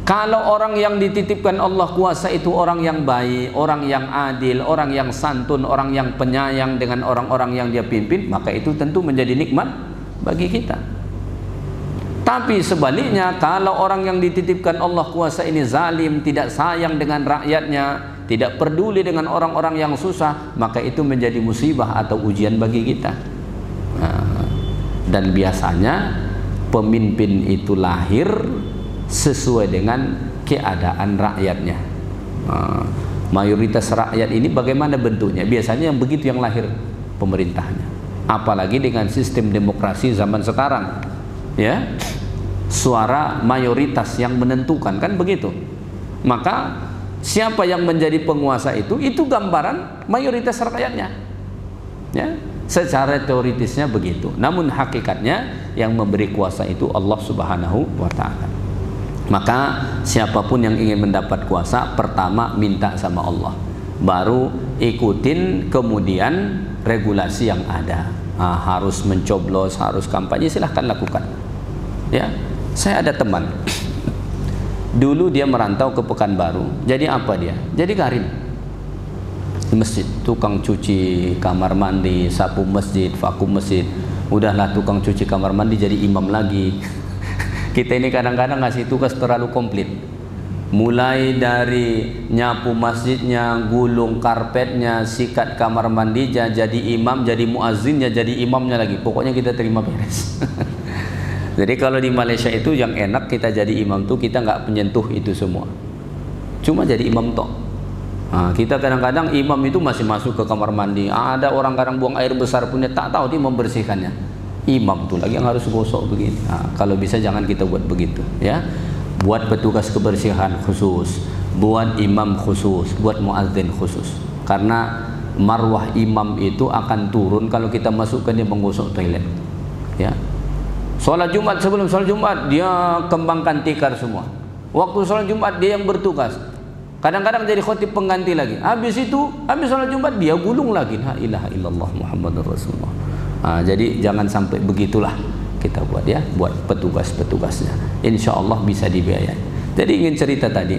Kalau orang yang dititipkan Allah kuasa itu orang yang baik, orang yang adil, orang yang santun, orang yang penyayang dengan orang-orang yang dia pimpin, maka itu tentu menjadi nikmat bagi kita. Tapi sebaliknya, kalau orang yang dititipkan Allah kuasa ini zalim, tidak sayang dengan rakyatnya, tidak peduli dengan orang-orang yang susah, maka itu menjadi musibah atau ujian bagi kita. Dan biasanya pemimpin itu lahir sesuai dengan keadaan rakyatnya. Mayoritas rakyat ini bagaimana bentuknya? Biasanya yang begitu yang lahir pemerintahnya. Apalagi dengan sistem demokrasi zaman sekarang, ya, suara mayoritas yang menentukan, kan begitu. Maka siapa yang menjadi penguasa itu gambaran mayoritas rakyatnya, ya. Secara teoritisnya begitu, namun hakikatnya yang memberi kuasa itu Allah Subhanahu wa Ta'ala. Maka siapapun yang ingin mendapat kuasa, pertama minta sama Allah, baru ikutin kemudian regulasi yang ada. Harus mencoblos, harus kampanye, silahkan lakukan, ya. Saya ada teman dulu, dia merantau ke Pekanbaru. Jadi apa dia? Jadi karim di masjid, tukang cuci kamar mandi, sapu masjid, vakum masjid. Udahlah tukang cuci kamar mandi jadi imam lagi. Kita ini kadang-kadang ngasih tugas terlalu komplit, mulai dari nyapu masjidnya, gulung karpetnya, sikat kamar mandinya, jadi imam, jadi muazzinnya, jadi imamnya lagi. Pokoknya kita terima beres. Jadi kalau di Malaysia itu yang enak, kita jadi imam tuh kita nggak menyentuh itu semua, cuma jadi imam tok. Kita kadang-kadang imam itu masih masuk ke kamar mandi. Ada orang kadang buang air besar punya, tak tahu dia membersihkannya. Imam tuh lagi yang harus gosok begini. Kalau bisa jangan kita buat begitu, ya. Buat petugas kebersihan khusus, buat imam khusus, buat muadzin khusus. Karena marwah imam itu akan turun kalau kita masukkan dia menggosok toilet, ya. Sholat Jumat, sebelum sholat Jumat dia kembangkan tikar semua. Waktu sholat Jumat dia yang bertugas. Kadang-kadang jadi khotib pengganti lagi. Habis itu, habis sholat Jumat dia gulung lagi. La ilaha illallah Muhammadur Rasulullah. Jadi jangan sampai begitulah kita buat, ya, buat petugas-petugasnya. Insya Allah bisa dibiayai. Jadi ingin cerita tadi,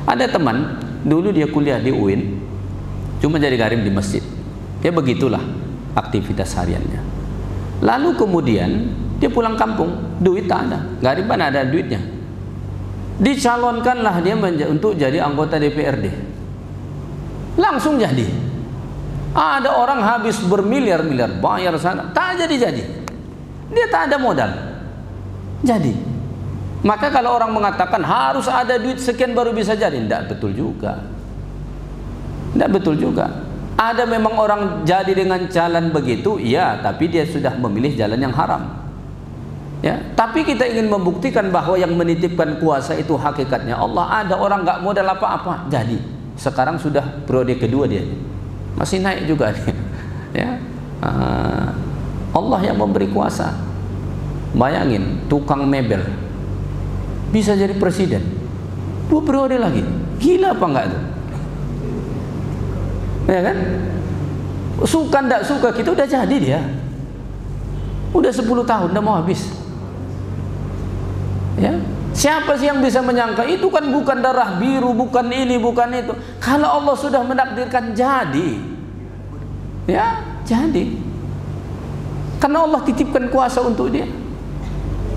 ada teman dulu dia kuliah di UIN, cuma jadi karim di masjid. Ya begitulah aktivitas hariannya. Lalu kemudian dia pulang kampung, duit tak ada, gak mana ada duitnya. Dicalonkanlah dia untuk jadi anggota DPRD. Langsung jadi. Ada orang habis bermiliar-miliar bayar sana, tak jadi-jadi. Dia tak ada modal, jadi. Maka kalau orang mengatakan harus ada duit sekian baru bisa jadi, tidak betul juga. Tidak betul juga. Ada memang orang jadi dengan jalan begitu, ya, tapi dia sudah memilih jalan yang haram. Ya, tapi kita ingin membuktikan bahwa yang menitipkan kuasa itu hakikatnya Allah. Ada orang nggak modal apa-apa jadi. Sekarang sudah periode kedua dia, masih naik juga dia. Ya, Allah yang memberi kuasa. Bayangin, tukang mebel bisa jadi presiden 2 periode lagi. Gila apa enggak itu? Ya kan? Suka ndak suka kita udah jadi dia. Udah 10 tahun udah mau habis. Ya, siapa sih yang bisa menyangka? Itu kan bukan darah biru, bukan ini, bukan itu. Kalau Allah sudah menakdirkan jadi, ya jadi. Karena Allah titipkan kuasa untuk dia,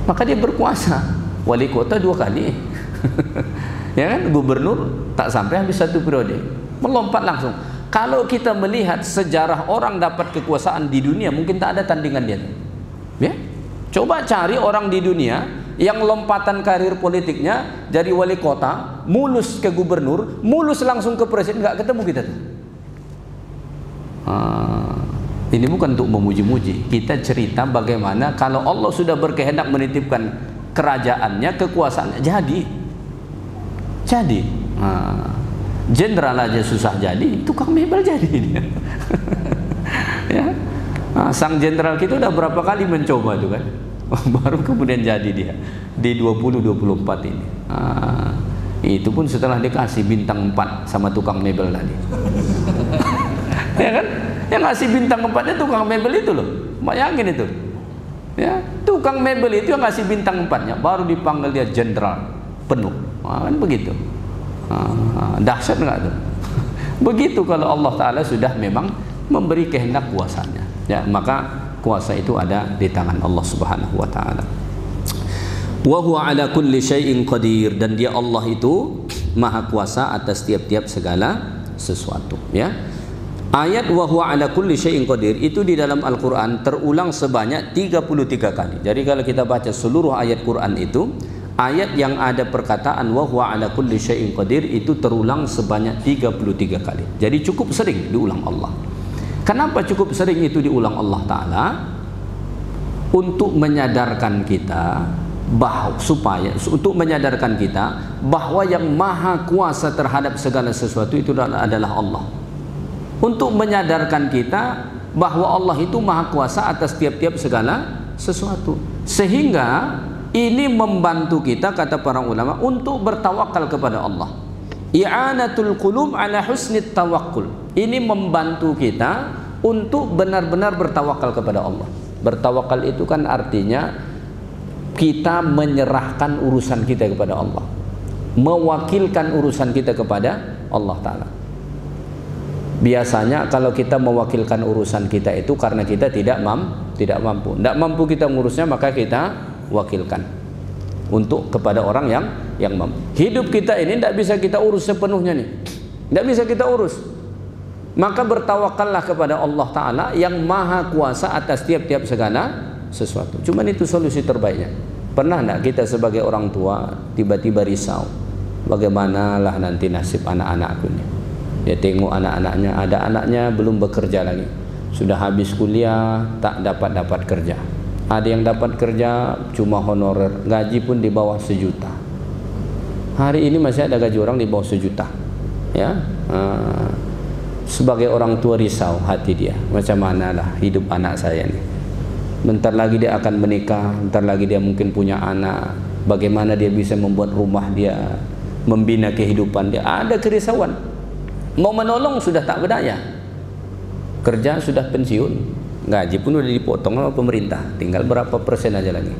maka dia berkuasa. Wali kota 2 kali, ya kan? Gubernur tak sampai habis 1 periode, melompat langsung. Kalau kita melihat sejarah orang dapat kekuasaan di dunia, mungkin tak ada tandingan dia. Ya, coba cari orang di dunia yang lompatan karir politiknya dari wali kota, mulus ke gubernur, mulus langsung ke presiden, nggak ketemu kita tuh. Ini bukan untuk memuji-muji, kita cerita bagaimana kalau Allah sudah berkehendak menitipkan kerajaannya, kekuasaannya, jadi. Jenderal aja susah jadi, tukang mebel jadi dia. Ya. Sang jenderal kita udah berapa kali mencoba tuh kan, baru kemudian jadi dia di 2024 ini. Itu pun setelah dikasih bintang 4 sama tukang mebel tadi. Ya kan, yang ngasih bintang 4-nya tukang mebel itu loh, bayangin itu. Ya, tukang mebel itu yang ngasih bintang 4-nya, baru dipanggil dia jenderal penuh. Kan begitu. Dahsyat nggak tuh? Begitu kalau Allah Ta'ala sudah memang memberi kehendak kuasanya, ya, maka kuasa itu ada di tangan Allah Subhanahu wa Ta'ala. Wa huwa ala kulli syai'in qadir, dan dia Allah itu maha kuasa atas tiap-tiap segala sesuatu, ya. Ayat wa huwa ala kulli syai'in qadir itu di dalam Al-Qur'an terulang sebanyak 33 kali. Jadi kalau kita baca seluruh ayat Quran itu, ayat yang ada perkataan wa huwa ala kulli syai'in qadir itu terulang sebanyak 33 kali. Jadi cukup sering diulang Allah. Kenapa cukup sering itu diulang Allah Ta'ala? Untuk menyadarkan kita untuk menyadarkan kita bahwa yang maha kuasa terhadap segala sesuatu itu adalah Allah. Untuk menyadarkan kita bahwa Allah itu maha kuasa atas tiap-tiap segala sesuatu, sehingga ini membantu kita, kata para ulama, untuk bertawakal kepada Allah. I'anatul qulub ala husnit tawakkul. Ini membantu kita untuk benar-benar bertawakal kepada Allah. Bertawakal itu kan artinya kita menyerahkan urusan kita kepada Allah, mewakilkan urusan kita kepada Allah Ta'ala. Biasanya kalau kita mewakilkan urusan kita itu karena kita tidak mampu kita ngurusnya, maka kita wakilkan untuk kepada orang yang mampu. Hidup kita ini tidak bisa kita urus sepenuhnya nih, tidak bisa kita urus. Maka bertawakallah kepada Allah Ta'ala yang maha kuasa atas tiap-tiap segala sesuatu. Cuman itu solusi terbaiknya. Pernah enggak kita sebagai orang tua tiba-tiba risau, bagaimanalah nanti nasib anak-anakku ini? Dia tengok anak-anaknya, ada anaknya belum bekerja lagi, sudah habis kuliah tak dapat kerja. Ada yang dapat kerja cuma honorer, gaji pun di bawah 1 juta. Hari ini masih ada gaji orang di bawah 1 juta, ya. Sebagai orang tua risau hati dia, macam manalah hidup anak saya ini. Bentar lagi dia akan menikah, bentar lagi dia mungkin punya anak. Bagaimana dia bisa membuat rumah dia, membina kehidupan dia? Ada kerisauan. Mau menolong sudah tak berdaya, kerja sudah pensiun, gaji pun sudah dipotong sama pemerintah, tinggal berapa persen aja lagi,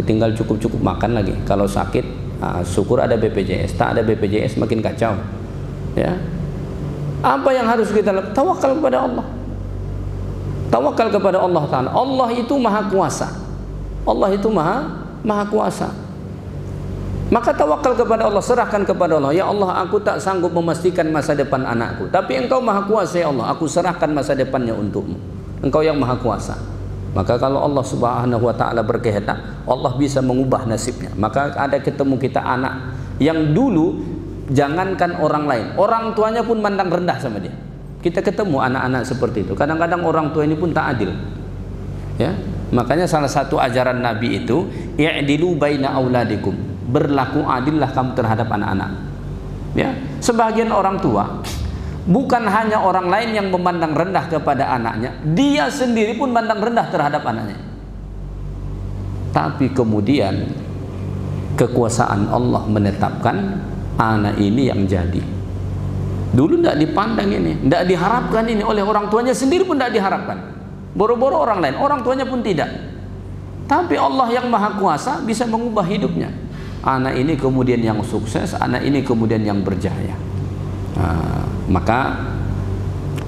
tinggal cukup makan lagi. Kalau sakit, syukur ada BPJS, tak ada BPJS makin kacau, ya. Apa yang harus kita lakukan? Tawakal kepada Allah. Tawakal kepada Allah Ta'ala. Allah itu maha kuasa. Allah itu maha kuasa. Maka tawakal kepada Allah, serahkan kepada Allah. Ya Allah, aku tak sanggup memastikan masa depan anakku, tapi Engkau maha kuasa ya Allah, aku serahkan masa depannya untukmu. Engkau yang maha kuasa. Maka kalau Allah Subhanahu wa Ta'ala berkehendak, Allah bisa mengubah nasibnya. Maka ada ketemu kita anak yang dulu jangankan orang lain, orang tuanya pun mandang rendah sama dia. Kita ketemu anak-anak seperti itu. Kadang-kadang orang tua ini pun tak adil, ya. Makanya salah satu ajaran Nabi itu, i'dilu baina auladikum, berlaku adillah kamu terhadap anak-anak, ya. Sebagian orang tua bukan hanya orang lain yang memandang rendah kepada anaknya, dia sendiri pun memandang rendah terhadap anaknya. Tapi kemudian kekuasaan Allah menetapkan anak ini yang jadi. Dulu tidak dipandang ini, tidak diharapkan ini oleh orang tuanya sendiri pun tidak diharapkan. Boro-boro orang lain, orang tuanya pun tidak. Tapi Allah yang maha kuasa bisa mengubah hidupnya. Anak ini kemudian yang sukses, anak ini kemudian yang berjaya. Maka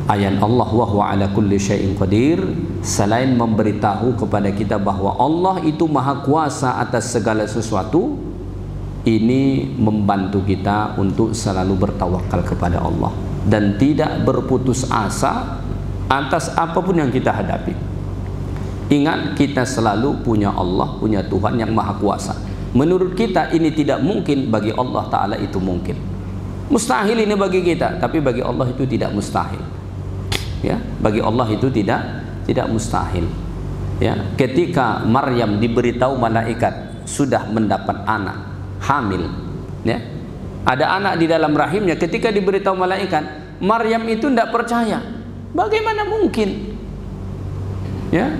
ayat Allah wa huwa ala kulli syai'in qadir, selain memberitahu kepada kita bahwa Allah itu maha kuasa atas segala sesuatu, ini membantu kita untuk selalu bertawakal kepada Allah dan tidak berputus asa atas apapun yang kita hadapi. Ingat, kita selalu punya Allah, punya Tuhan yang maha kuasa. Menurut kita ini tidak mungkin, bagi Allah Ta'ala itu mungkin. Mustahil ini bagi kita, tapi bagi Allah itu tidak mustahil, ya. Bagi Allah itu tidak mustahil, ya. Ketika Maryam diberitahu malaikat sudah mendapat anak, hamil, ya, ada anak di dalam rahimnya, ketika diberitahu malaikat, Maryam itu tidak percaya, bagaimana mungkin, ya.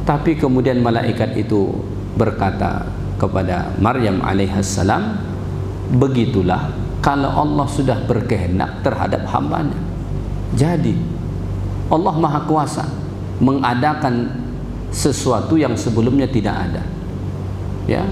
Tapi kemudian malaikat itu berkata kepada Maryam alaihissalam, begitulah kalau Allah sudah berkehendak terhadap hambanya. Jadi Allah maha kuasa mengadakan sesuatu yang sebelumnya tidak ada, ya,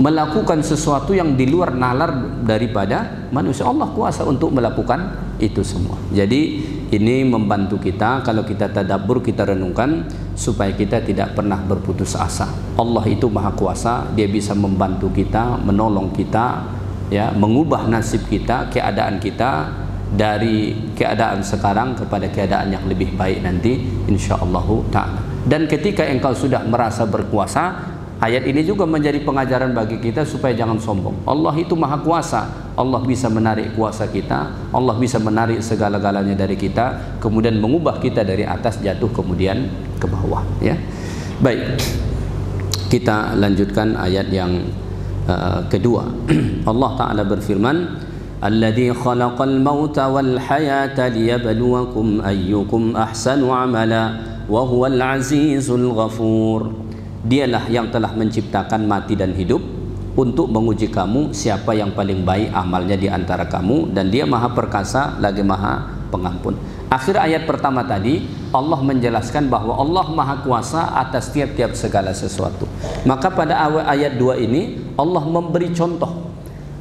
melakukan sesuatu yang di luar nalar daripada manusia. Allah kuasa untuk melakukan itu semua. Jadi ini membantu kita kalau kita tadabbur, kita renungkan, supaya kita tidak pernah berputus asa. Allah itu maha kuasa, dia bisa membantu kita, menolong kita ya, mengubah nasib kita, keadaan kita dari keadaan sekarang kepada keadaan yang lebih baik nanti insyaallah ta'ala. Dan ketika engkau sudah merasa berkuasa, ayat ini juga menjadi pengajaran bagi kita supaya jangan sombong. Allah itu maha kuasa, Allah bisa menarik kuasa kita, Allah bisa menarik segala-galanya dari kita, kemudian mengubah kita dari atas jatuh kemudian ke bawah, ya. Baik, kita lanjutkan ayat yang kedua. Allah Ta'ala berfirman, Alladzi khalaqal mauta wal hayata liyabluwakum ayyukum ahsanu amala wa huwal azizul ghafur. Dialah yang telah menciptakan mati dan hidup untuk menguji kamu siapa yang paling baik amalnya di antara kamu, dan Dia maha perkasa lagi maha pengampun. Akhir ayat pertama tadi Allah menjelaskan bahwa Allah maha kuasa atas tiap-tiap segala sesuatu. Maka pada ayat 2 ini Allah memberi contoh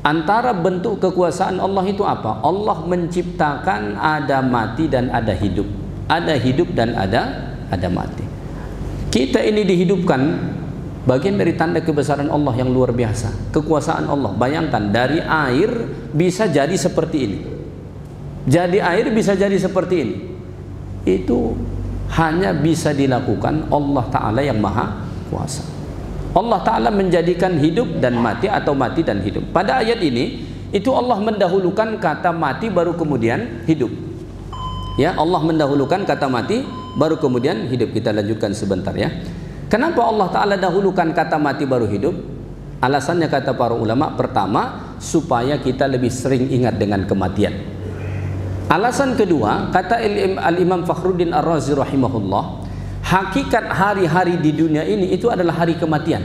antara bentuk kekuasaan Allah itu apa? Allah menciptakan ada mati dan ada hidup. Ada hidup dan ada mati. Kita ini dihidupkan, bagian dari tanda kebesaran Allah yang luar biasa. Kekuasaan Allah. Bayangkan, dari air bisa jadi seperti ini. Jadi air bisa jadi seperti ini. Itu hanya bisa dilakukan Allah Ta'ala yang maha kuasa. Allah Ta'ala menjadikan hidup dan mati atau mati dan hidup. Pada ayat ini, itu Allah mendahulukan kata mati baru kemudian hidup. Ya, Allah mendahulukan kata mati baru kemudian hidup. Kita lanjutkan sebentar, ya. Kenapa Allah Ta'ala dahulukan kata mati baru hidup? Alasannya kata para ulama, pertama, supaya kita lebih sering ingat dengan kematian. Alasan kedua, kata Al-Imam Fakhruddin Ar-Razi rahimahullah, hakikat hari-hari di dunia ini itu adalah hari kematian.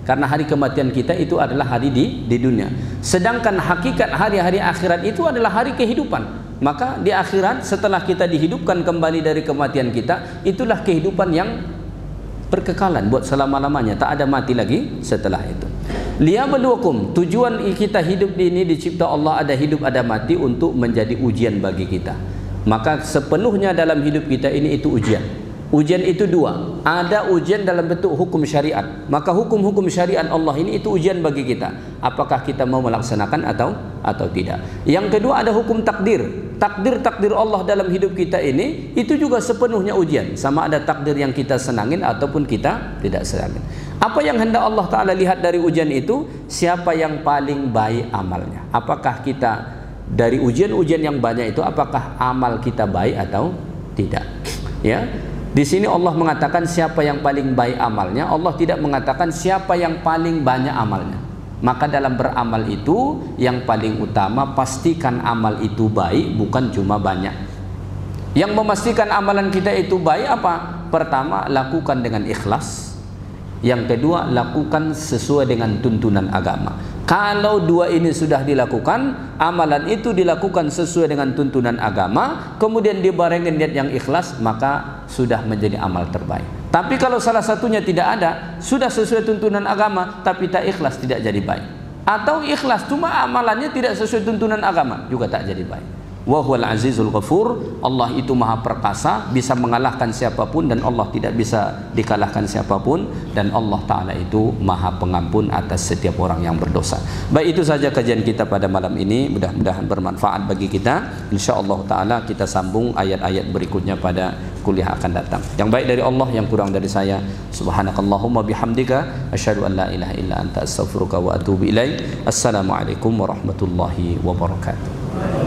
Karena hari kematian kita itu adalah hari di dunia. Sedangkan hakikat hari-hari akhirat itu adalah hari kehidupan. Maka di akhirat setelah kita dihidupkan kembali dari kematian kita, itulah kehidupan yang berkekalan buat selama-lamanya, tak ada mati lagi setelah itu. Liyabluwakum, tujuan kita hidup di ini dicipta Allah, ada hidup ada mati untuk menjadi ujian bagi kita. Maka sepenuhnya dalam hidup kita ini itu ujian. Ujian itu dua, ada ujian dalam bentuk hukum syariat. Maka hukum-hukum syariat Allah ini itu ujian bagi kita. Apakah kita mau melaksanakan atau tidak. Yang kedua ada hukum takdir. Takdir Allah dalam hidup kita ini itu juga sepenuhnya ujian. Sama ada takdir yang kita senangin ataupun kita tidak senangin. Apa yang hendak Allah Ta'ala lihat dari ujian itu? Siapa yang paling baik amalnya. Apakah kita dari ujian-ujian yang banyak itu, apakah amal kita baik atau tidak. Ya. Di sini Allah mengatakan siapa yang paling baik amalnya. Allah tidak mengatakan siapa yang paling banyak amalnya. Maka dalam beramal itu yang paling utama pastikan amal itu baik, bukan cuma banyak. Yang memastikan amalan kita itu baik apa? Pertama, lakukan dengan ikhlas. Yang kedua, lakukan sesuai dengan tuntunan agama. Kalau dua ini sudah dilakukan, amalan itu dilakukan sesuai dengan tuntunan agama, kemudian dibarengi niat yang ikhlas, maka sudah menjadi amal terbaik. Tapi kalau salah satunya tidak ada, sudah sesuai tuntunan agama tapi tak ikhlas, tidak jadi baik. Atau ikhlas cuma amalannya tidak sesuai tuntunan agama, juga tak jadi baik. Wa huwal azizul ghafur, Allah itu maha perkasa, bisa mengalahkan siapapun dan Allah tidak bisa dikalahkan siapapun, dan Allah Ta'ala itu maha pengampun atas setiap orang yang berdosa. Baik, itu saja kajian kita pada malam ini, mudah-mudahan bermanfaat bagi kita. InsyaAllah Ta'ala kita sambung ayat-ayat berikutnya pada kuliah akan datang. Yang baik dari Allah, yang kurang dari saya. Subhanakallahumma bihamdika asyhadu an la ilaha illa anta astaghfiruka wa atubu ilaik. Assalamualaikum warahmatullahi wabarakatuh.